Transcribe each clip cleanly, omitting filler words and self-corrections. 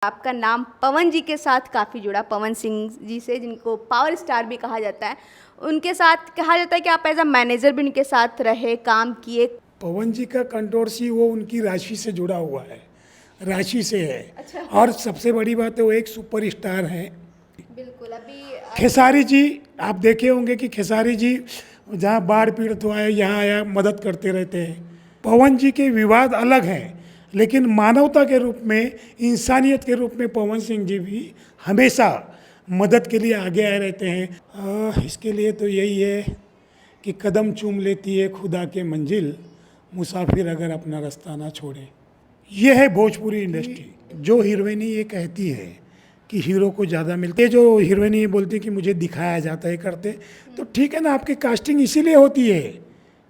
आपका नाम पवन जी के साथ काफ़ी जुड़ा, पवन सिंह जी से, जिनको पावर स्टार भी कहा जाता है। उनके साथ कहा जाता है कि आप एज अ मैनेजर भी उनके साथ रहे, काम किए। पवन जी का कंट्रोवर्सी वो उनकी राशि से जुड़ा हुआ है, राशि से है। अच्छा। और सबसे बड़ी बात है वो एक सुपरस्टार हैं। बिल्कुल। अभी खेसारी जी, आप देखे होंगे कि खेसारी जी जहाँ बाढ़ पीड़ित हुआ है यहाँ आया मदद करते रहते हैं। पवन जी के विवाद अलग हैं, लेकिन मानवता के रूप में, इंसानियत के रूप में पवन सिंह जी भी हमेशा मदद के लिए आगे आए रहते हैं। इसके लिए तो यही है कि कदम चूम लेती है खुदा के मंजिल, मुसाफिर अगर अपना रास्ता ना छोड़े। ये है भोजपुरी इंडस्ट्री। जो हीरोइनी ये कहती है कि हीरो को ज़्यादा मिलते, जो हीरोइनी ये बोलती है कि मुझे दिखाया जाता है करते, तो ठीक है ना, आपकी कास्टिंग इसीलिए होती है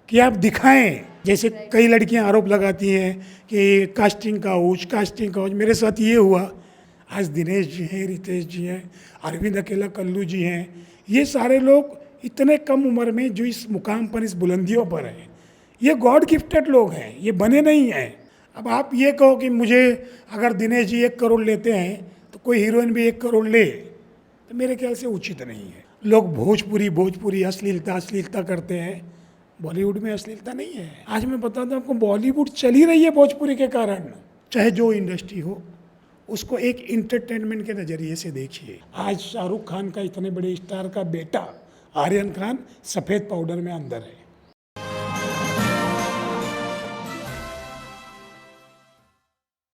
कि आप दिखाएं। जैसे कई लड़कियां आरोप लगाती हैं कि कास्टिंग का ऊँच। मेरे साथ ये हुआ। आज दिनेश जी हैं, रितेश जी हैं, अरविंद अकेला कल्लू जी हैं, ये सारे लोग इतने कम उम्र में जो इस मुकाम पर, इस बुलंदियों पर हैं, ये गॉड गिफ्टेड लोग हैं, ये बने नहीं हैं। अब आप ये कहो कि मुझे अगर दिनेश जी 1 करोड़ लेते हैं तो कोई हीरोइन भी 1 करोड़ ले, तो मेरे ख्याल से उचित नहीं है। लोग भोजपुरी अश्लीलता करते हैं। बॉलीवुड में अश्लीलता नहीं है। आज मैं बताता हूँ आपको, बॉलीवुड चल ही रही है भोजपुरी के कारण। चाहे जो इंडस्ट्री हो, उसको एक इंटरटेनमेंट के नज़रिए से देखिए। आज शाहरुख खान का, इतने बड़े स्टार का बेटा आर्यन खान सफ़ेद पाउडर में अंदर है।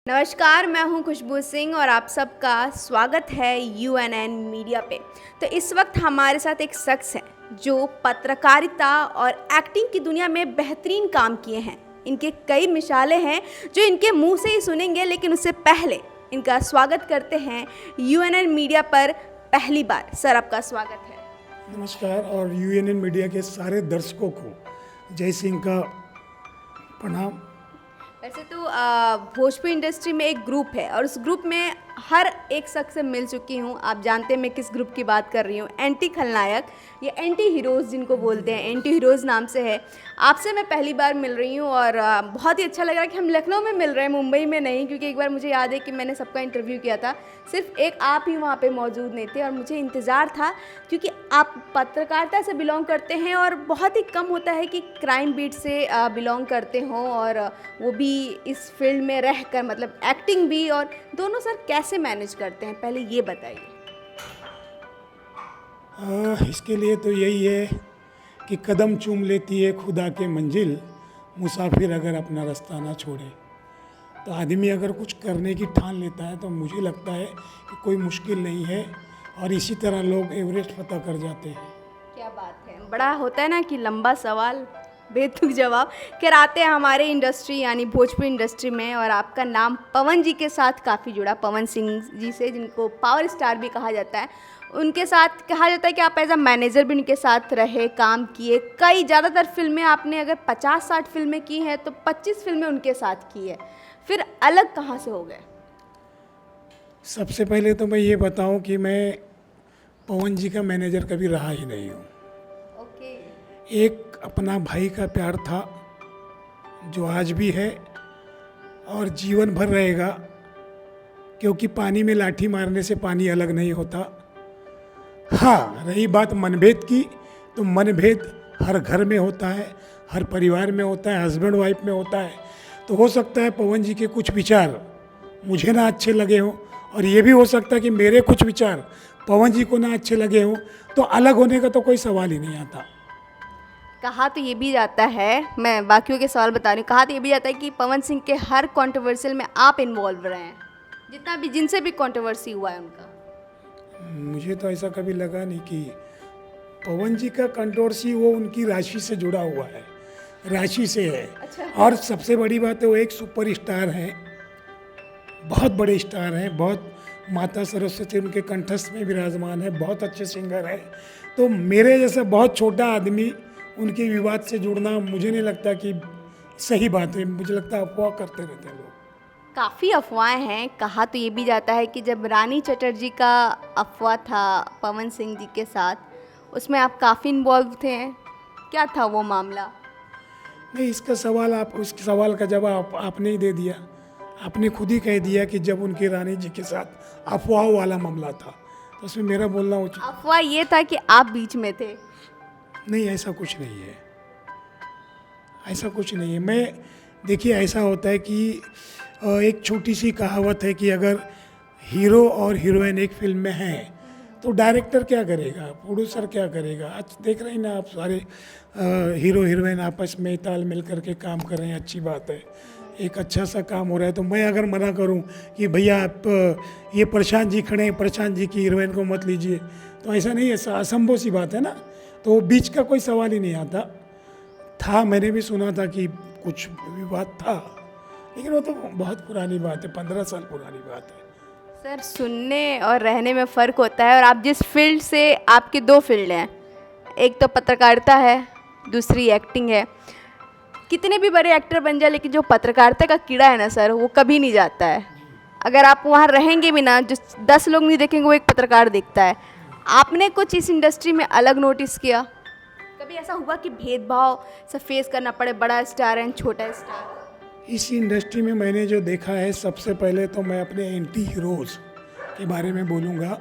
नमस्कार, मैं हूं खुशबू सिंह और आप सबका स्वागत है UNN मीडिया पे। तो इस वक्त हमारे साथ एक शख्स हैं जो पत्रकारिता और एक्टिंग की दुनिया में बेहतरीन काम किए हैं। इनके कई मिसालें हैं जो इनके मुंह से ही सुनेंगे, लेकिन उससे पहले इनका स्वागत करते हैं UNN मीडिया पर पहली बार। सर, आपका स्वागत है। नमस्कार। और UNN मीडिया के सारे दर्शकों को जय सिंह का प्रणाम। वैसे तो भोजपुरी इंडस्ट्री में एक ग्रुप है और उस ग्रुप में हर एक शख्स से मिल चुकी हूँ। आप जानते हैं मैं किस ग्रुप की बात कर रही हूँ। एंटी खलनायक या एंटी हीरोज़ जिनको बोलते हैं, एंटी हीरोज़ नाम से है। आपसे मैं पहली बार मिल रही हूँ और बहुत ही अच्छा लग रहा है कि हम लखनऊ में मिल रहे हैं, मुंबई में नहीं। क्योंकि एक बार मुझे याद है कि मैंने सबका इंटरव्यू किया था, सिर्फ एक आप ही वहाँ पर मौजूद नहीं थे और मुझे इंतज़ार था, क्योंकि आप पत्रकारिता से बिलोंग करते हैं और बहुत ही कम होता है कि क्राइम बीट से बिलोंग करते हों, और वो भी इस फील्ड में रहकर, मतलब एक्टिंग भी। और दोनों सर कैसे मैनेज करते हैं, पहले ये बताइए। इसके लिए तो यही है कि कदम चूम लेती है खुदा के मंजिल, मुसाफिर अगर अपना रास्ता ना छोड़े। तो आदमी अगर कुछ करने की ठान लेता है तो मुझे लगता है कि कोई मुश्किल नहीं है, और इसी तरह लोग एवरेस्ट फतह कर जाते हैं। क्या बात है। बड़ा होता है ना कि लंबा सवाल बेतुक जवाब। खैर, आते हैं हमारे इंडस्ट्री यानी भोजपुरी इंडस्ट्री में, और आपका नाम पवन जी के साथ काफ़ी जुड़ा, पवन सिंह जी से, जिनको पावर स्टार भी कहा जाता है। उनके साथ कहा जाता है कि आप एज अ मैनेजर भी उनके साथ रहे, काम किए। कई ज़्यादातर फिल्में आपने अगर 50-60 फिल्में की हैं तो 25 फिल्में उनके साथ की है। फिर अलग कहाँ से हो गए? सबसे पहले तो मैं ये बताऊं कि मैं पवन जी का मैनेजर कभी रहा ही नहीं हूँ। ओके। एक अपना भाई का प्यार था जो आज भी है और जीवन भर रहेगा, क्योंकि पानी में लाठी मारने से पानी अलग नहीं होता। हाँ, रही बात मनभेद की, तो मनभेद हर घर में होता है, हर परिवार में होता है, हस्बैंड वाइफ में होता है। तो हो सकता है पवन जी के कुछ विचार मुझे ना अच्छे लगे हों, और ये भी हो सकता है कि मेरे कुछ विचार पवन जी को ना अच्छे लगे हों। तो अलग होने का तो कोई सवाल ही नहीं आता। कहा तो ये भी जाता है, मैं बाकियों के सवाल बता रही हूँ, कहा तो ये भी जाता है कि पवन सिंह के हर कंट्रोवर्शियल में आप इन्वॉल्व रहे हैं, जितना भी, जिनसे भी कंट्रोवर्सी हुआ है उनका। मुझे तो ऐसा कभी लगा नहीं कि पवन जी का कंट्रोवर्सी वो उनकी राशि से जुड़ा हुआ है, राशि से है। अच्छा। और सबसे बड़ी बात है वो एक सुपरस्टार हैं, बहुत बड़े स्टार हैं, बहुत माता सरस्वती उनके कंठस्थ में विराजमान है, बहुत अच्छे सिंगर हैं। तो मेरे जैसा बहुत छोटा आदमी उनके विवाद से जुड़ना मुझे नहीं लगता कि सही बात है। मुझे लगता है अफवाह करते रहते हैं लोग। काफ़ी अफवाहें हैं। कहा तो ये भी जाता है कि जब रानी चटर्जी का अफवाह था पवन सिंह जी के साथ, उसमें आप काफ़ी इन्वॉल्व थे। क्या था वो मामला? नहीं, इसका सवाल, आप उस सवाल का जवाब आपने ही दे दिया। आपने खुद ही कह दिया कि जब उनकी रानी जी के साथ अफवाह वाला मामला था तो उसमें मेरा बोलना उचित अफवाह ये था कि आप बीच में थे। नहीं। ऐसा कुछ नहीं है, ऐसा कुछ नहीं है। मैं देखिए ऐसा होता है कि एक छोटी सी कहावत है कि अगर हीरो और हीरोइन एक फिल्म में हैं तो डायरेक्टर क्या करेगा, प्रोड्यूसर क्या करेगा। आज देख रहे हैं ना आप, सारे हीरो हीरोइन आपस में ताल मिल करके काम कर रहे हैं, अच्छी बात है, एक अच्छा सा काम हो रहा है। तो मैं अगर मना करूं कि भैया आप ये प्रशांत जी खड़े हैं, प्रशांत जी की हीरोइन को मत लीजिए, तो ऐसा नहीं है, असंभव सी बात है ना। तो वो बीच का कोई सवाल ही नहीं आता था। मैंने भी सुना था कि कुछ विवाद था, लेकिन वो तो बहुत पुरानी बात है, 15 साल पुरानी बात है। सर, सुनने और रहने में फ़र्क होता है। और आप जिस फील्ड से, आपकी दो फील्ड हैं, एक तो पत्रकारिता है, दूसरी एक्टिंग है। कितने भी बड़े एक्टर बन जाए, लेकिन जो पत्रकारिता का कीड़ा है ना सर, वो कभी नहीं जाता है। अगर आप वहाँ रहेंगे भी ना, जो 10 लोग नहीं देखेंगे वो एक पत्रकार देखता है। आपने कुछ इस इंडस्ट्री में अलग नोटिस किया? कभी ऐसा हुआ कि भेदभाव से फेस करना पड़े, बड़ा स्टार एंड छोटा स्टार? इस इंडस्ट्री में मैंने जो देखा है, सबसे पहले तो मैं अपने एंटी हीरोज़ के बारे में बोलूँगा।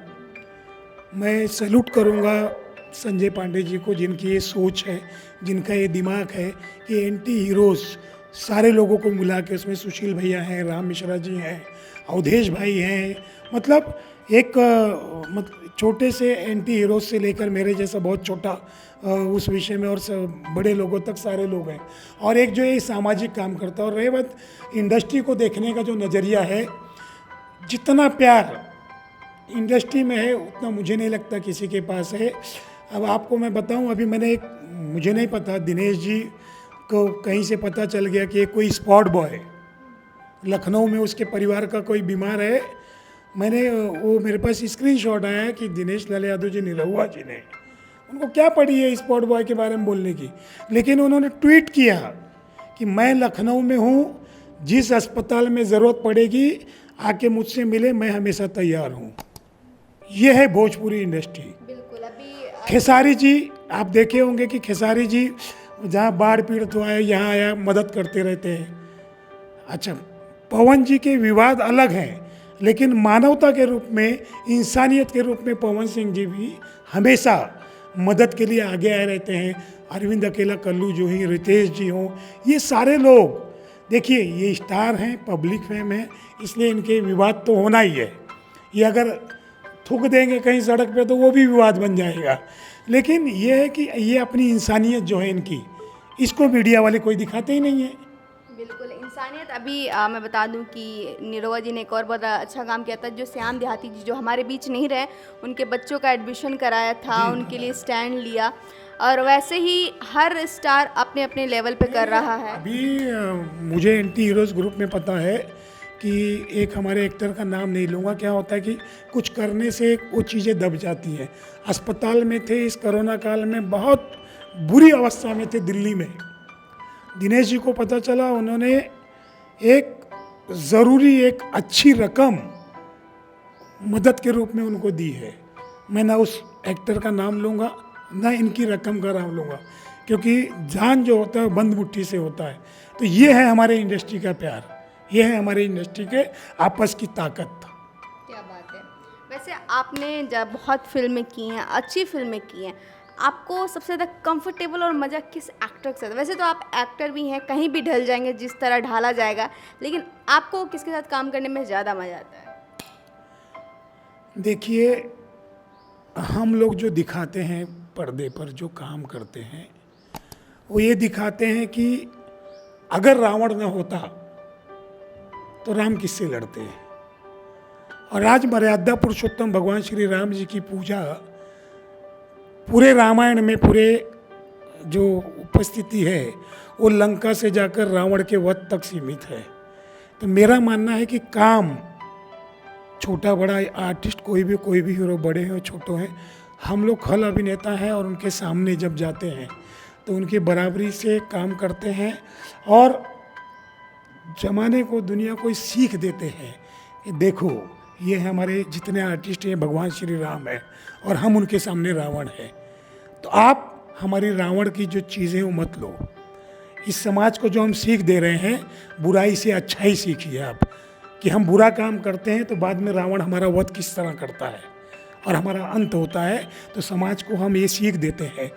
मैं सैल्यूट करूँगा संजय पांडे जी को, जिनकी ये सोच है, जिनका ये दिमाग है कि एंटी हीरोज़ सारे लोगों को मिला के, उसमें सुशील भैया हैं, राम मिश्रा जी हैं, अवधेश भाई हैं, मतलब एक छोटे से एंटी हीरोज़ से लेकर मेरे जैसा बहुत छोटा उस विषय में, और बड़े लोगों तक सारे लोग हैं। और एक जो ये सामाजिक काम करता है। और रही बात इंडस्ट्री को देखने का जो नज़रिया है, जितना प्यार इंडस्ट्री में है उतना मुझे नहीं लगता किसी के पास है। अब आपको मैं बताऊं, अभी मैंने मुझे नहीं पता, दिनेश जी को कहीं से पता चल गया कि कोई स्पॉट बॉय लखनऊ में, उसके परिवार का कोई बीमार है। मैंने वो मेरे पास स्क्रीनशॉट आया कि दिनेश लाल यादव जी निरहुआ जी ने, उनको क्या पड़ी है स्पॉट बॉय के बारे में बोलने की, लेकिन उन्होंने ट्वीट किया कि मैं लखनऊ में हूँ, जिस अस्पताल में ज़रूरत पड़ेगी आके मुझसे मिले, मैं हमेशा तैयार हूँ। ये है भोजपुरी इंडस्ट्री। बिल्कुल। अभी खेसारी जी, आप देखे होंगे कि खेसारी जी जहाँ बाढ़ पीड़ित हुआ है, यहाँ आया मदद करते रहते हैं। अच्छा, पवन जी के विवाद अलग हैं, लेकिन मानवता के रूप में, इंसानियत के रूप में पवन सिंह जी भी हमेशा मदद के लिए आगे आए रहते हैं। अरविंद अकेला, कल्लू जो ही, रितेश जी हों, ये सारे लोग, देखिए ये स्टार हैं, पब्लिक फेम है, इसलिए इनके विवाद तो होना ही है। ये अगर थूक देंगे कहीं सड़क पे तो वो भी विवाद बन जाएगा। लेकिन ये है कि ये अपनी इंसानियत जो है इनकी, इसको मीडिया वाले कोई दिखाते ही नहीं है। बिल्कुल इंसानियत। अभी मैं बता दूं कि निरहुआ जी ने एक और बहुत अच्छा काम किया था, जो श्याम देहाती जी जो हमारे बीच नहीं रहे, उनके बच्चों का एडमिशन कराया था, उनके लिए स्टैंड लिया। और वैसे ही हर स्टार अपने अपने लेवल पे कर रहा है। अभी मुझे एंटी हीरोज़ ग्रुप में पता है कि एक हमारे एक्टर का नाम नहीं लूँगा, क्या होता है कि कुछ करने से वो चीज़ें दब जाती हैं। अस्पताल में थे इस कोरोना काल में, बहुत बुरी अवस्था में थे दिल्ली में। दिनेश जी को पता चला, उन्होंने एक ज़रूरी, एक अच्छी रकम मदद के रूप में उनको दी है। मैं ना उस एक्टर का नाम लूँगा, ना इनकी रकम का नाम लूँगा, क्योंकि जान जो होता है बंद मुट्ठी से होता है। तो ये है हमारे इंडस्ट्री का प्यार, ये है हमारे इंडस्ट्री के आपस की ताकत। क्या बात है। वैसे आपने जब बहुत फिल्में की हैं, अच्छी फिल्में की हैं, आपको सबसे ज़्यादा कंफर्टेबल और मज़ा किस एक्टर के साथ? वैसे तो आप एक्टर भी हैं, कहीं भी ढल जाएंगे, जिस तरह ढाला जाएगा, लेकिन आपको किसके साथ काम करने में ज़्यादा मज़ा आता है? देखिए, हम लोग जो दिखाते हैं पर्दे पर, जो काम करते हैं, वो ये दिखाते हैं कि अगर रावण न होता तो राम किससे लड़ते हैं। और आज मर्यादा पुरुषोत्तम भगवान श्री राम जी की पूजा पूरे रामायण में, पूरे जो उपस्थिति है वो लंका से जाकर रावण के वध तक सीमित है। तो मेरा मानना है कि काम, छोटा बड़ा आर्टिस्ट कोई भी हीरो, बड़े हो छोटे हैं, हम लोग खल अभिनेता हैं और उनके सामने जब जाते हैं तो उनकी बराबरी से काम करते हैं और ज़माने को, दुनिया को सीख देते हैं कि देखो ये हमारे जितने आर्टिस्ट हैं भगवान श्री राम है और हम उनके सामने रावण है। तो आप हमारी रावण की जो चीज़ें वो मत लो। इस समाज को जो हम सीख दे रहे हैं, बुराई से अच्छाई सीखिए आप। कि हम बुरा काम करते हैं तो बाद में रावण हमारा वध किस तरह करता है और हमारा अंत होता है। तो समाज को हम ये सीख देते हैं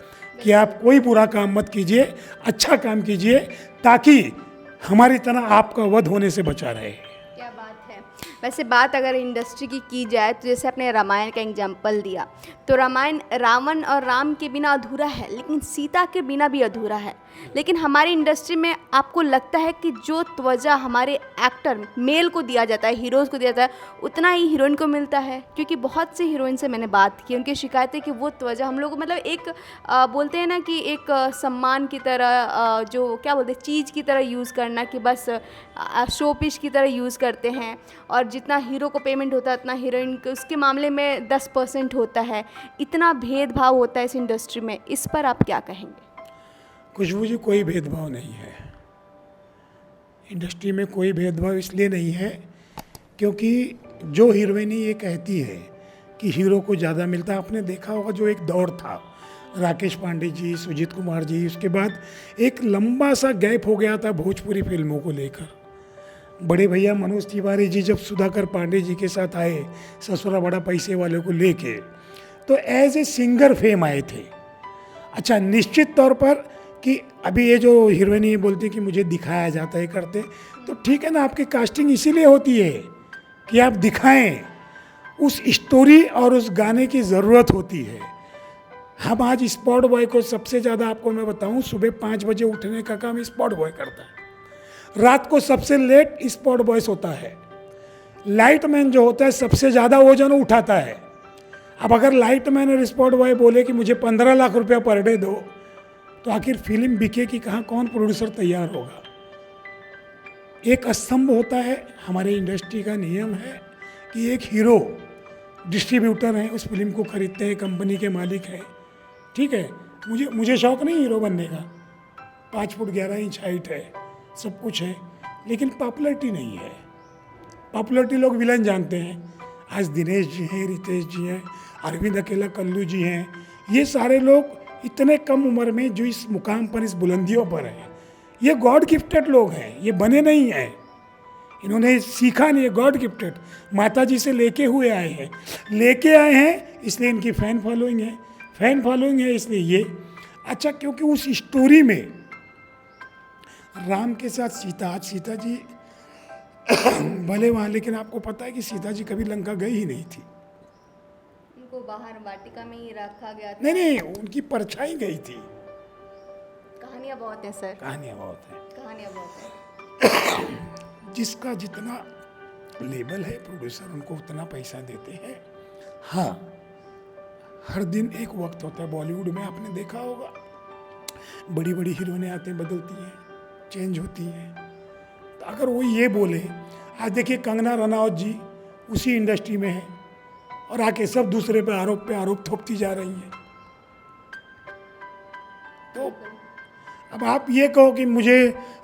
कि आप कोई बुरा काम मत कीजिए, अच्छा काम कीजिए, ताकि हमारी तरह आपका वध होने से बचा रहे। क्या बात है। वैसे बात अगर इंडस्ट्री की जाए तो जैसे आपने रामायण का एग्जाम्पल दिया, तो रामायण रावण और राम के बिना अधूरा है, लेकिन सीता के बिना भी अधूरा है। लेकिन हमारी इंडस्ट्री में आपको लगता है कि जो त्वचा हमारे एक्टर मेल को दिया जाता है, हीरोज़ को दिया जाता है, उतना ही हीरोइन को मिलता है? क्योंकि बहुत से हीरोइन से मैंने बात की, उनकी शिकायत है कि वो त्वचा हम लोग मतलब एक बोलते हैं ना कि एक सम्मान की तरह जो क्या बोलते हैं चीज़ की तरह यूज़ करना, कि बस शो पीस की तरह यूज़ करते हैं, और जितना हीरो को पेमेंट होता है उतना हीरोइन को उसके मामले में 10% होता है। इतना भेदभाव होता है इस इंडस्ट्री में, इस पर आप क्या कहेंगे? खुशबू जी, कोई भेदभाव नहीं है इंडस्ट्री में। कोई भेदभाव इसलिए नहीं है क्योंकि जो हीरोइन ये कहती है कि हीरो को ज़्यादा मिलता है, आपने देखा होगा जो एक दौर था राकेश पांडे जी, सुजीत कुमार जी, उसके बाद एक लंबा सा गैप हो गया था भोजपुरी फिल्मों को लेकर। बड़े भैया मनोज तिवारी जी जब सुधाकर पांडे जी के साथ आए ससुरा बड़ा पैसे वाले को लेके, तो एज ए सिंगर फेम आए थे। अच्छा, निश्चित तौर पर कि अभी ये जो हीरोइन ये बोलती है कि मुझे दिखाया जाता है करते, तो ठीक है ना, आपकी कास्टिंग इसीलिए होती है कि आप दिखाएं, उस स्टोरी और उस गाने की ज़रूरत होती है। हम आज स्पॉट बॉय को सबसे ज़्यादा, आपको मैं बताऊं, सुबह 5 बजे उठने का काम स्पॉट बॉय करता है, रात को सबसे लेट स्पॉट बॉय होता है, लाइट मैन जो होता है सबसे ज़्यादा वजन उठाता है। अब अगर लाइट मैन और स्पॉट बॉय बोले कि मुझे 15 लाख रुपया पर डे दो, तो आखिर फिल्म बिके कि कहाँ, कौन प्रोड्यूसर तैयार होगा? एक स्तंभ होता है, हमारे इंडस्ट्री का नियम है कि एक हीरो डिस्ट्रीब्यूटर है, उस फिल्म को खरीदते हैं, कंपनी के मालिक हैं, ठीक है। मुझे शौक नहीं हीरो बनने का, 5 फुट 11 इंच हाइट है, सब कुछ है, लेकिन पॉपुलरिटी नहीं है। पॉपुलरिटी लोग विलन जानते हैं। आज दिनेश जी हैं, रितेश जी हैं, अरविंद अकेला कल्लू जी हैं, ये सारे लोग इतने कम उम्र में जो इस मुकाम पर, इस बुलंदियों पर हैं, ये गॉड गिफ्टेड लोग हैं, ये बने नहीं हैं, इन्होंने सीखा नहीं है, गॉड गिफ्टेड माता जी से लेके आए हैं, इसलिए इनकी फ़ैन फॉलोइंग है, फ़ैन फॉलोइंग है इसलिए ये। अच्छा, क्योंकि उस स्टोरी में राम के साथ सीता, आज सीता जी भले वहाँ, लेकिन आपको पता है कि सीता जी कभी लंका गई ही नहीं थी, उनको बाहर वाटिका में ही रखा गया था। नहीं, उनकी परछाई गई थी। कहानियाँ बहुत हैं सर, कहानियाँ बहुत हैं, कहानियाँ बहुत हैं। जिसका जितना लेवल है प्रोड्यूसर उनको उतना पैसा देते हैं। हाँ, हर दिन एक वक्त होता है बॉलीवुड में, आपने देखा होगा, बड़ी बड़ी हीरोइनें आती हैं, बदलती हैं, चेंज होती हैं। तो अगर वो ये बोले, आज देखिए कंगना रनावत जी उसी इंडस्ट्री में है और आके सब दूसरे पे आरोप थोपती जा रही हैं। तो अब आप ये कहो कि मुझे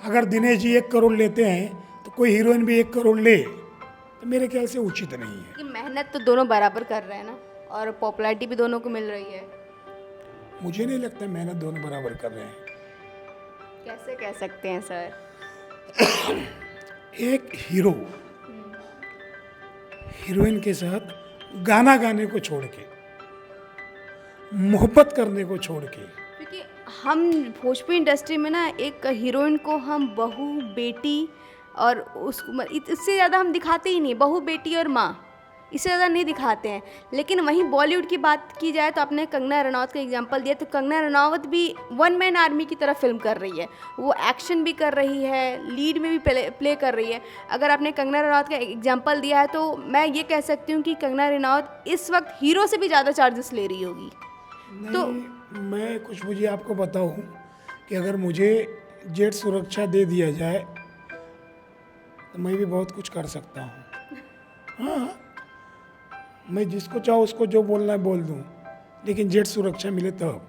अगर दिनेश जी 1 करोड़ लेते हैं तो कोई हीरोइन भी 1 करोड़ ले, तो मेरे ख्याल से उचित नहीं है। कि मेहनत तो दोनों बराबर कर रहे हैं ना, और पॉपुलैरिटी भी दोनों को मिल रही है। मुझे नहीं लगता मेहनत दोनों बराबर कर रहे हैं। कैसे कह सकते हैं सर? एक हीरो हीरोइन के साथ गाना गाने को छोड़ के, मोहब्बत करने को छोड़ के, क्योंकि हम भोजपुरी इंडस्ट्री में ना एक हीरोइन को हम बहू, बेटी और इससे ज़्यादा हम दिखाते ही नहीं, बहू, बेटी और माँ, इससे ज़्यादा नहीं दिखाते हैं। लेकिन वहीं बॉलीवुड की बात की जाए तो आपने कंगना रनौत का एग्जांपल दिया, तो कंगना रनौत भी वन मैन आर्मी की तरह फिल्म कर रही है, वो एक्शन भी कर रही है, लीड में भी प्ले कर रही है। अगर आपने कंगना रनौत का एग्जांपल दिया है तो मैं ये कह सकती हूँ कि कंगना रनौत इस वक्त हीरो से भी ज़्यादा चार्जेस ले रही होगी। तो मैं कुछ मुझे आपको बताऊँ कि अगर मुझे जेट सुरक्षा दे दिया जाए तो मैं भी बहुत कुछ कर सकता हूँ। हाँ, मैं जिसको चाहो उसको जो बोलना है बोल दूँ, लेकिन जेट सुरक्षा मिले तब।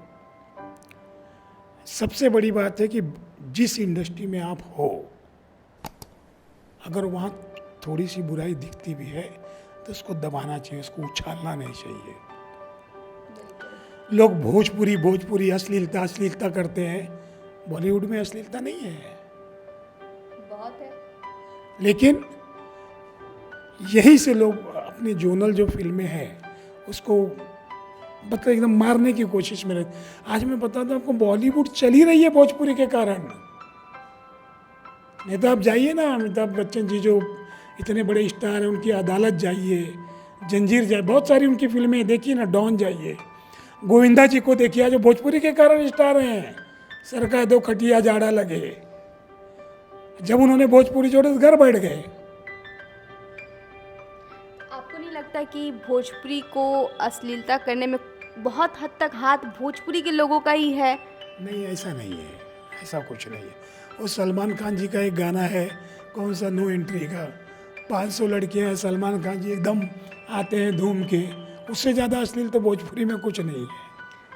सबसे बड़ी बात है कि जिस इंडस्ट्री में आप हो, अगर वहाँ थोड़ी सी बुराई दिखती भी है तो उसको दबाना चाहिए, उसको उछालना नहीं चाहिए। लोग भोजपुरी अश्लीलता करते हैं, बॉलीवुड में अश्लीलता नहीं है, बहुत है। लेकिन यही से लोग अपने जोनल जो फिल्में हैं उसको मतलब एकदम मारने की कोशिश में रहते। आज मैं बताता हूँ आपको, बॉलीवुड चल ही रही है भोजपुरी के कारण। नहीं तो आप जाइए ना, अमिताभ बच्चन जी जो इतने बड़े स्टार हैं, उनकी अदालत जाइए, जंजीर जाइए, बहुत सारी उनकी फिल्में हैं, देखिए ना, डॉन जाइए, गोविंदा जी को देखिए, जो भोजपुरी के कारण स्टार हैं। सरका दो खटिया जाड़ा लगे, जब उन्होंने भोजपुरी छोड़े तो घर बैठ गए। आपको नहीं लगता कि भोजपुरी को अश्लीलता करने में बहुत हद तक हाथ भोजपुरी के लोगों का ही है? नहीं, ऐसा नहीं है, ऐसा कुछ नहीं है। वो सलमान खान जी का एक गाना है, कौन सा, नो एंट्री का, 500 लड़कियां हैं, सलमान खान जी एकदम आते हैं धूम के, उससे ज़्यादा अश्लील तो भोजपुरी में कुछ नहीं है।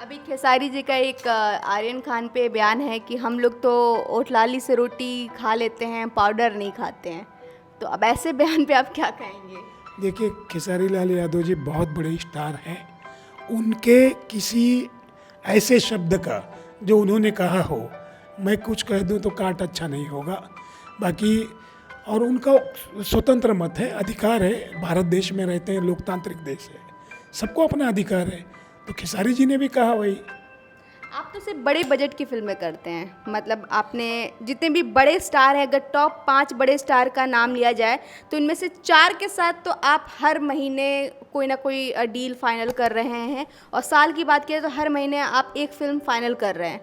अभी खेसारी जी का एक आर्यन खान पे बयान है कि हम लोग तो ओटलाली से रोटी खा लेते हैं, पाउडर नहीं खाते हैं। तो अब ऐसे बयान पे आप क्या कहेंगे? देखिए, खेसारी लाल यादव जी बहुत बड़े स्टार हैं। उनके किसी ऐसे शब्द का जो उन्होंने कहा हो, मैं कुछ कह दूं तो काट अच्छा नहीं होगा। बाकी और उनका स्वतंत्र मत है, अधिकार है, भारत देश में रहते हैं, लोकतांत्रिक देश है, सबको अपना अधिकार है। तो खेसारी जी ने भी कहा वही। आप तो सिर्फ बड़े बजट की फिल्में करते हैं, मतलब आपने जितने भी बड़े स्टार हैं, अगर टॉप 5 बड़े स्टार का नाम लिया जाए तो इनमें से 4 के साथ तो आप हर महीने कोई ना कोई डील फाइनल कर रहे हैं, और साल की बात करें तो हर महीने आप एक फिल्म फाइनल कर रहे हैं।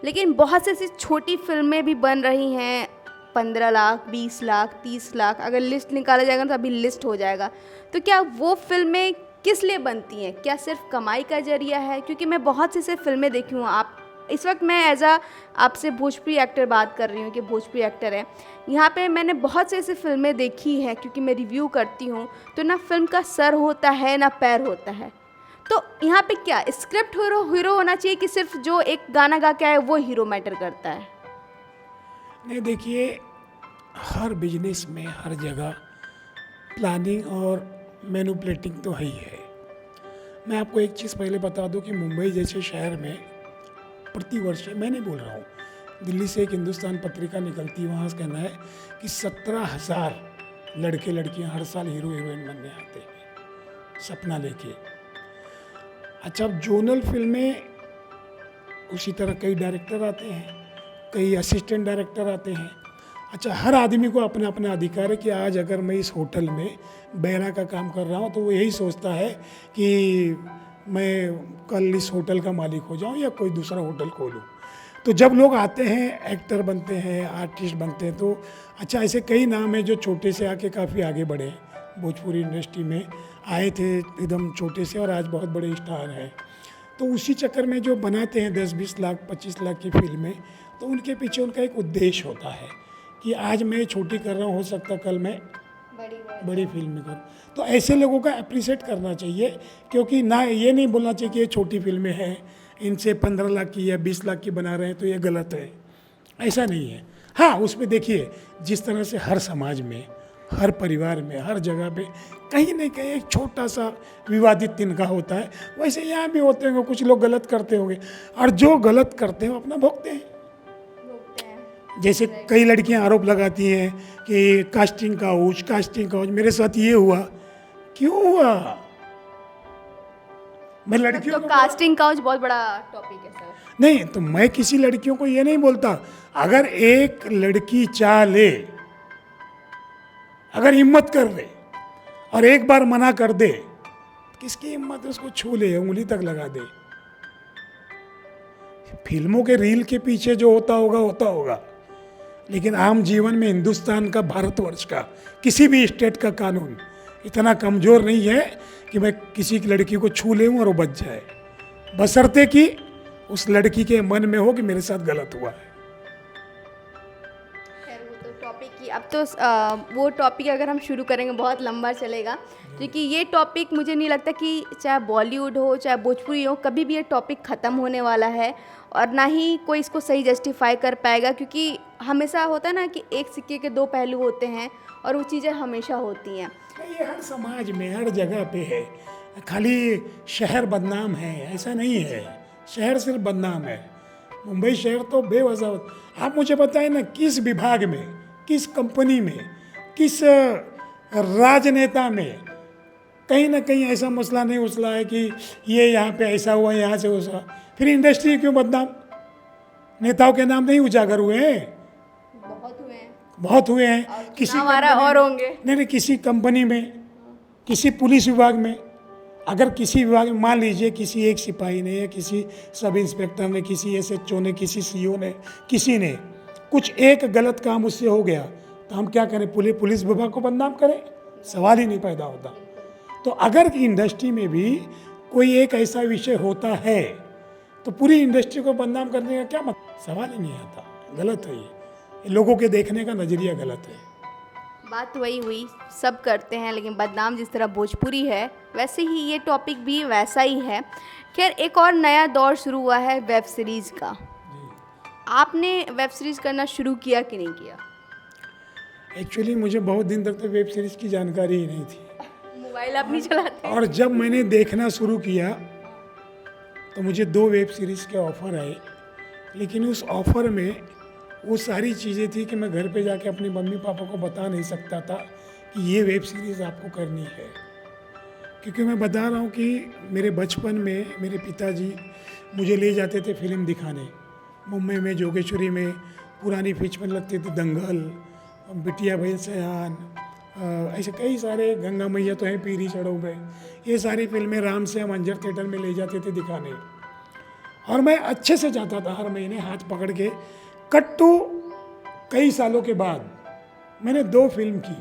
लेकिन बहुत सी ऐसी छोटी फिल्में भी बन रही हैं, 15 लाख, 20 लाख, 30 लाख, अगर लिस्ट निकाला जाएगा तो अभी लिस्ट हो जाएगा। तो क्या वो फिल्में किस लिए बनती हैं? क्या सिर्फ कमाई का जरिया है? क्योंकि मैं बहुत सी ऐसे फिल्में देखी हूँ। आप इस वक्त मैं एज आ आपसे भोजपुरी एक्टर बात कर रही हूँ कि भोजपुरी एक्टर है, यहाँ पे मैंने बहुत से ऐसी फिल्में देखी हैं, क्योंकि मैं रिव्यू करती हूँ, तो ना फिल्म का सर होता है ना पैर होता है। तो यहाँ पे क्या स्क्रिप्ट हीरो होना चाहिए कि सिर्फ जो एक गाना गा के आए वो हीरो मैटर करता है? नहीं, देखिए, हर बिजनेस में हर जगह प्लानिंग और मैनिपुलेटिंग तो है ही है। मैं आपको एक चीज़ पहले बता दूं कि मुंबई जैसे शहर में प्रतिवर्ष, मैं नहीं बोल रहा हूँ, दिल्ली से एक हिंदुस्तान पत्रिका निकलती है, वहाँ से कहना है कि 17,000 लड़के लड़कियाँ हर साल हीरो हीरोइन बनने आते हैं सपना लेके। अच्छा, अब जोनल फिल्में उसी तरह कई डायरेक्टर आते हैं, कई असिस्टेंट डायरेक्टर आते हैं। अच्छा, हर आदमी को अपना अपना अधिकार है कि आज अगर मैं इस होटल में बैरा का काम कर रहा हूँ तो वो यही सोचता है कि मैं कल इस होटल का मालिक हो जाऊँ या कोई दूसरा होटल खोलूँ। तो जब लोग आते हैं, एक्टर बनते हैं, आर्टिस्ट बनते हैं, तो अच्छा, ऐसे कई नाम हैं जो छोटे से आके काफ़ी आगे बढ़े हैं। भोजपुरी इंडस्ट्री में आए थे एकदम छोटे से और आज बहुत बड़े स्टार हैं। तो उसी चक्कर में जो बनाते हैं 10-20 लाख 25 लाख की फिल्में, तो उनके पीछे उनका एक उद्देश्य होता है कि आज मैं छोटी कर रहा हूँ, हो सकता कल मैं बड़ी फिल्म करूँ। तो ऐसे लोगों का अप्रिशिएट करना चाहिए, क्योंकि ना ये नहीं बोलना चाहिए कि ये छोटी फिल्में हैं, इनसे 15 लाख की या 20 लाख की बना रहे हैं तो ये गलत है, ऐसा नहीं है। हाँ, उसमें देखिए, जिस तरह से हर समाज में, हर परिवार में, हर जगह पे कहीं ना कहीं एक छोटा सा विवादित तिनका होता है, वैसे यहाँ भी होते होंगे, कुछ लोग गलत करते होंगे, और जो गलत करते हैं वो अपना भोगते हैं। जैसे कई लड़कियां आरोप लगाती हैं कि कास्टिंग काउच, मेरे साथ ये हुआ। क्यों हुआ? मैं लड़कियों तो को कास्टिंग काउच बहुत बड़ा टॉपिक है सर। नहीं, तो मैं किसी लड़कियों को ये नहीं बोलता। अगर एक लड़की चाह ले, अगर हिम्मत कर ले और एक बार मना कर दे, किसकी हिम्मत उसको छू ले, उंगली तक लगा दे। फिल्मों के रील के पीछे जो होता होगा, लेकिन आम जीवन में हिंदुस्तान का, भारतवर्ष का, किसी भी स्टेट का कानून इतना कमज़ोर नहीं है कि मैं किसी की लड़की को छू लेऊं और वो बच जाए, बशर्ते कि उस लड़की के मन में हो कि मेरे साथ गलत हुआ है। खैर, वो तो टॉपिक की, अब तो वो टॉपिक अगर हम शुरू करेंगे बहुत लंबा चलेगा, क्योंकि ये टॉपिक मुझे नहीं लगता कि चाहे बॉलीवुड हो चाहे भोजपुरी हो, कभी भी ये टॉपिक ख़त्म होने वाला है, और ना ही कोई इसको सही जस्टिफाई कर पाएगा, क्योंकि हमेशा होता है ना कि एक सिक्के के दो पहलू होते हैं, और वो चीज़ें हमेशा होती हैं। ये हर समाज में, हर जगह पे है। खाली शहर बदनाम है ऐसा नहीं है, शहर सिर्फ बदनाम है। मुंबई शहर तो बेवजह, आप मुझे बताएं ना, किस विभाग में, किस कंपनी में, किस राजनेता में कहीं ना कहीं ऐसा मसला नहीं उछला है कि ये यहाँ पे ऐसा हुआ, यहाँ से वैसा, फिर इंडस्ट्री क्यों बदनाम? नेताओं के नाम नहीं उजागर हुए हैं? बहुत हुए हैं। बहुत हुए हैं। किसी हमारा और होंगे। नहीं, किसी कंपनी में, किसी पुलिस विभाग में, अगर किसी विभाग में मान लीजिए किसी एक सिपाही ने या किसी सब इंस्पेक्टर ने, किसी एसएचओ ने, किसी सीईओ ने, किसी ने कुछ एक गलत काम उससे हो गया, तो हम क्या करें? पुलिस विभाग को बदनाम करें? सवाल ही नहीं पैदा होता। तो अगर इंडस्ट्री में भी कोई एक ऐसा विषय होता है तो पूरी इंडस्ट्री को बदनाम करने का क्या मतलब? सवाल ही नहीं आता। गलत है ये, लोगों के देखने का नज़रिया गलत है। बात वही हुई, सब करते हैं, लेकिन बदनाम जिस तरह भोजपुरी है वैसे ही ये टॉपिक भी वैसा ही है। खैर, एक और नया दौर शुरू हुआ है वेब सीरीज़ का। आपने वेब सीरीज़ करना शुरू किया कि नहीं किया? एक्चुअली मुझे बहुत दिन तक तो वेब सीरीज़ की जानकारी ही नहीं थी, मोबाइल आप नहीं चलाते? और जब मैंने देखना शुरू किया तो मुझे 2 वेब सीरीज़ के ऑफ़र आए, लेकिन उस ऑफ़र में वो सारी चीज़ें थी कि मैं घर पे जाके अपने मम्मी पापा को बता नहीं सकता था कि ये वेब सीरीज़ आपको करनी है। क्योंकि मैं बता रहा हूँ कि मेरे बचपन में मेरे पिताजी मुझे ले जाते थे फिल्म दिखाने। मुंबई में जोगेश्वरी में पुरानी पिच में लगते थे दंगल, बिटिया भाई सयान, ऐसे कई सारे, गंगा मैया तो हैं पीरी सड़ों पे, ये सारी फिल्में राम से हम अंजर थिएटर में ले जाते थे दिखाने। और मैं अच्छे से जाता था, हर महीने हाथ पकड़ के। कट टू कई सालों के बाद मैंने 2 फिल्म की।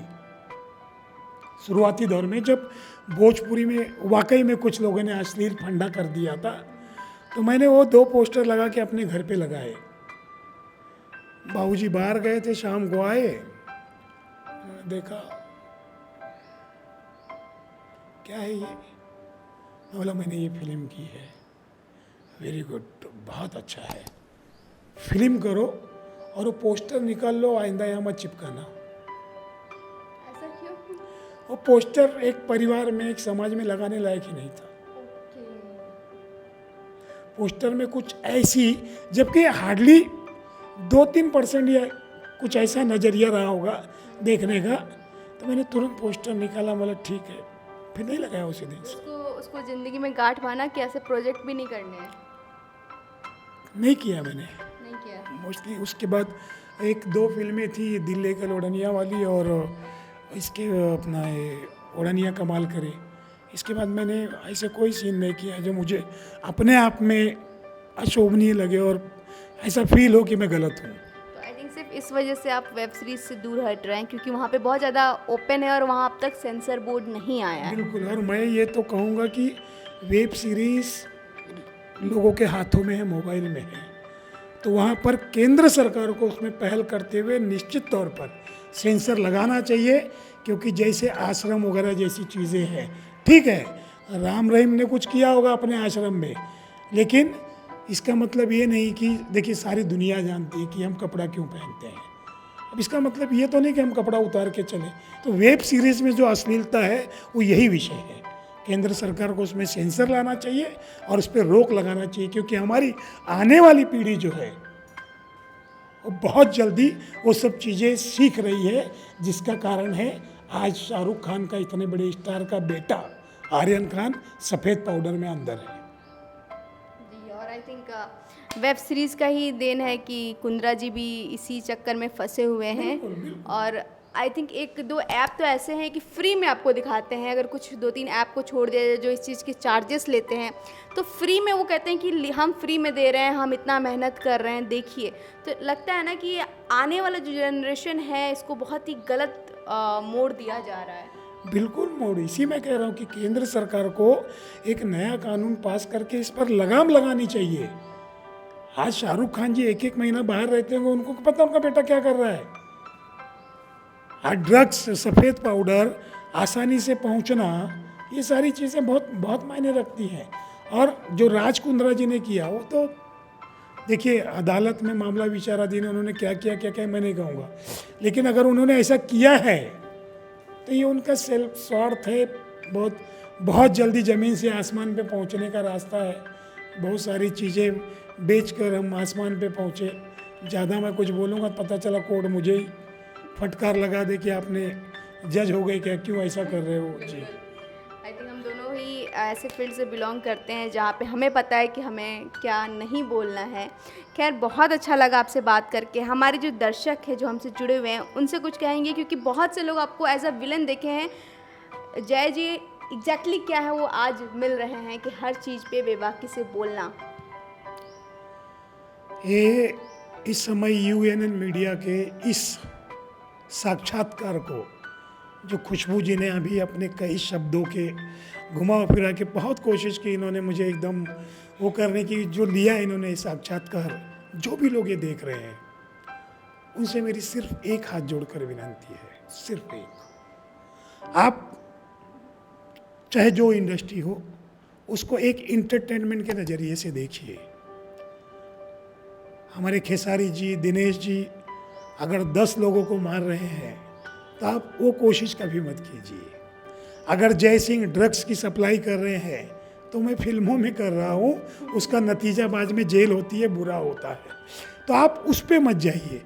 शुरुआती दौर में जब भोजपुरी में वाकई में कुछ लोगों ने अश्लील फंडा कर दिया था, तो मैंने वो 2 पोस्टर लगा के अपने घर पे लगाए। बाबूजी बाहर गए थे, शाम को आए, देखा क्या है ये? मैं बोला मैंने ये फिल्म की है। वेरी गुड, बहुत अच्छा है, फिल्म करो और वो पोस्टर निकाल लो, आइंदा यहाँ मत चिपकाना। ऐसा क्यों? वो पोस्टर एक परिवार में, एक समाज में लगाने लायक ही नहीं था। पोस्टर में कुछ ऐसी, जबकि हार्डली 2-3% या कुछ ऐसा नज़रिया रहा होगा देखने का, तो मैंने तुरंत पोस्टर निकाला, बोला ठीक है, फिर नहीं लगाया उसी दिन से। उसको ज़िंदगी में गांठ बांधा कि ऐसे प्रोजेक्ट भी नहीं करने हैं? नहीं किया मैंने, नहीं किया। मोस्टली। उसके बाद 1-2 फिल्में थी, दिल लेकर ओढ़निया वाली और इसके अपना ये ओढ़निया कमाल करे। इसके बाद मैंने ऐसे कोई सीन नहीं किया जो मुझे अपने आप में अशोभनीय लगे और ऐसा फील हो कि मैं गलत हूँ। तो आई थिंक सिर्फ इस वजह से आप वेब सीरीज़ से दूर हट रहे हैं, क्योंकि वहाँ पे बहुत ज़्यादा ओपन है और वहाँ अब तक सेंसर बोर्ड नहीं आया है। बिल्कुल, और मैं ये तो कहूँगा कि वेब सीरीज़ लोगों के हाथों में है, मोबाइल में है, तो वहाँ पर केंद्र सरकार को उसमें पहल करते हुए निश्चित तौर पर सेंसर लगाना चाहिए। क्योंकि जैसे आश्रम वगैरह जैसी चीज़ें हैं, ठीक है, राम रहीम ने कुछ किया होगा अपने आश्रम में, लेकिन इसका मतलब ये नहीं कि देखिए सारी दुनिया जानती है कि हम कपड़ा क्यों पहनते हैं। अब इसका मतलब ये तो नहीं कि हम कपड़ा उतार के चलें। तो वेब सीरीज़ में जो अश्लीलता है वो यही विषय है। केंद्र सरकार को उसमें सेंसर लाना चाहिए और उस पर रोक लगाना चाहिए, क्योंकि हमारी आने वाली पीढ़ी जो है वो बहुत जल्दी वो सब चीज़ें सीख रही है, जिसका कारण है आज शाहरुख खान का, इतने बड़े स्टार का बेटा आर्यन खान सफ़ेद पाउडर में अंदर है। जी, और आई थिंक वेब सीरीज़ का ही देन है कि कुंद्रा जी भी इसी चक्कर में फंसे हुए हैं। और आई थिंक 1-2 ऐप तो ऐसे हैं कि फ्री में आपको दिखाते हैं। अगर कुछ 2-3 ऐप को छोड़ दिया जाए जो इस चीज़ के चार्जेस लेते हैं, तो फ्री में वो कहते हैं कि हम फ्री में दे रहे हैं, हम इतना मेहनत कर रहे हैं, देखिए। तो लगता है ना कि आने वाला जो जनरेशन है इसको बहुत ही गलत मोड़ दिया जा रहा है। बिल्कुल मोड़, इसी में कह रहा हूँ कि केंद्र सरकार को एक नया कानून पास करके इस पर लगाम लगानी चाहिए। आज शाहरुख खान जी 1-1 महीना बाहर रहते होंगे, उनको पता उनका बेटा क्या कर रहा है। आज ड्रग्स, सफ़ेद पाउडर, आसानी से पहुंचना, ये सारी चीज़ें बहुत बहुत मायने रखती हैं। और जो राज कुंद्रा जी ने किया वो तो देखिए अदालत में मामला विचाराधीन है, उन्होंने क्या किया मैं नहीं कहूँगा, लेकिन अगर उन्होंने ऐसा किया है तो ये उनका सेल्फ स्वार्थ है। बहुत जल्दी ज़मीन से आसमान पे पहुंचने का रास्ता है। बहुत सारी चीज़ें बेचकर हम आसमान पे पहुँचे। ज़्यादा मैं कुछ बोलूँगा पता चला कोर्ट मुझे ही फटकार लगा दे कि आपने जज हो गए क्या, क्यों ऐसा कर रहे हो जी। आई थिंक हम दोनों ही ऐसे फील्ड से बिलोंग करते हैं जहाँ पे हमें पता है कि हमें क्या नहीं बोलना है। खैर बहुत अच्छा लगा आपसे बात करके। हमारे जो दर्शक हैं जो हमसे जुड़े हुए हैं उनसे कुछ कहेंगे, क्योंकि बहुत से लोग आपको एज अ विलन देखे हैं। जय जी एग्जैक्टली क्या है वो आज मिल रहे हैं कि हर चीज़ पे बेबाकी से बोलना। ये इस समय यूएनएन मीडिया के इस साक्षात्कार को जो खुशबू जी ने अभी अपने कई शब्दों के घुमा फिरा के बहुत कोशिश की, इन्होंने मुझे एकदम वो करने की जो लिया इन्होंने साक्षात्कार, जो भी लोग ये देख रहे हैं उनसे मेरी सिर्फ एक हाथ जोड़कर विनती है, सिर्फ एक। आप चाहे जो इंडस्ट्री हो उसको एक इंटरटेनमेंट के नज़रिए से देखिए। हमारे खेसारी जी, दिनेश जी अगर 10 लोगों को मार रहे हैं तो आप वो कोशिश कभी मत कीजिए। अगर जय सिंह ड्रग्स की सप्लाई कर रहे हैं तो मैं फिल्मों में कर रहा हूँ, उसका नतीजा बाद में जेल होती है, बुरा होता है, तो आप उस पर मत जाइए।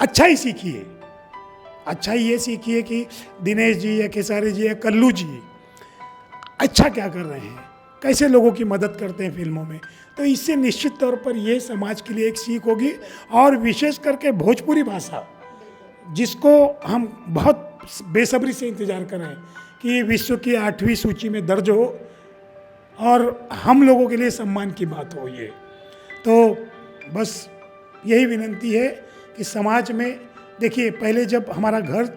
अच्छा ही सीखिए, अच्छा ही ये सीखिए कि दिनेश जी या खेसारी जी या कल्लू जी अच्छा क्या कर रहे हैं, कैसे लोगों की मदद करते हैं फिल्मों में। तो इससे निश्चित तौर पर ये समाज के लिए एक सीख होगी। और विशेष करके भोजपुरी भाषा, जिसको हम बहुत बेसब्री से इंतज़ार कर रहे हैं कि विश्व की 8वीं सूची में दर्ज हो और हम लोगों के लिए सम्मान की बात हो। ये तो बस यही विनती है कि समाज में देखिए, पहले जब हमारा घर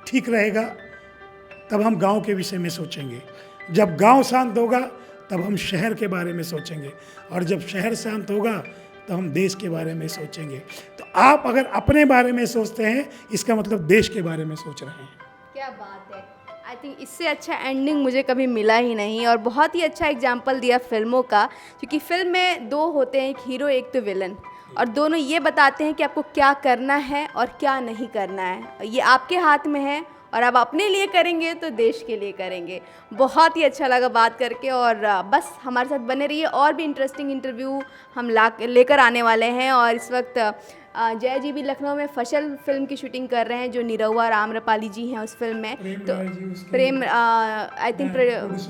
ठीक रहेगा तब हम गांव के विषय में सोचेंगे, जब गांव शांत होगा तब हम शहर के बारे में सोचेंगे, और जब शहर शांत होगा तो हम देश के बारे में सोचेंगे। तो आप अगर अपने बारे में सोचते हैं, इसका मतलब देश के बारे में सोच रहे हैं। क्या बात है। आई थिंक इससे अच्छा एंडिंग मुझे कभी मिला ही नहीं, और बहुत ही अच्छा एग्जाम्पल दिया फिल्मों का, क्योंकि फिल्म में 2 होते हैं, एक हीरो एक तो विलन, और दोनों ये बताते हैं कि आपको क्या करना है और क्या नहीं करना है। ये आपके हाथ में है, और आप अपने लिए करेंगे तो देश के लिए करेंगे। बहुत ही अच्छा लगा बात करके, और बस हमारे साथ बने रहिए, और भी इंटरेस्टिंग इंटरव्यू हम लेकर आने वाले हैं। और इस वक्त जय जी भी लखनऊ में फसल फिल्म की शूटिंग कर रहे हैं, जो निरहुआ राम्रपाली जी हैं उस फिल्म में, तो प्रेम आई थिंक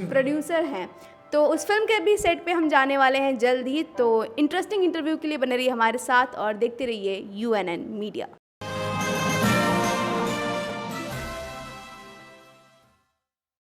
प्रोड्यूसर हैं। तो उस फिल्म के भी सेट पे हम जाने वाले हैं जल्द ही। तो इंटरेस्टिंग इंटरव्यू के लिए बने रहिए हमारे साथ और देखते रहिए यूएनएन मीडिया।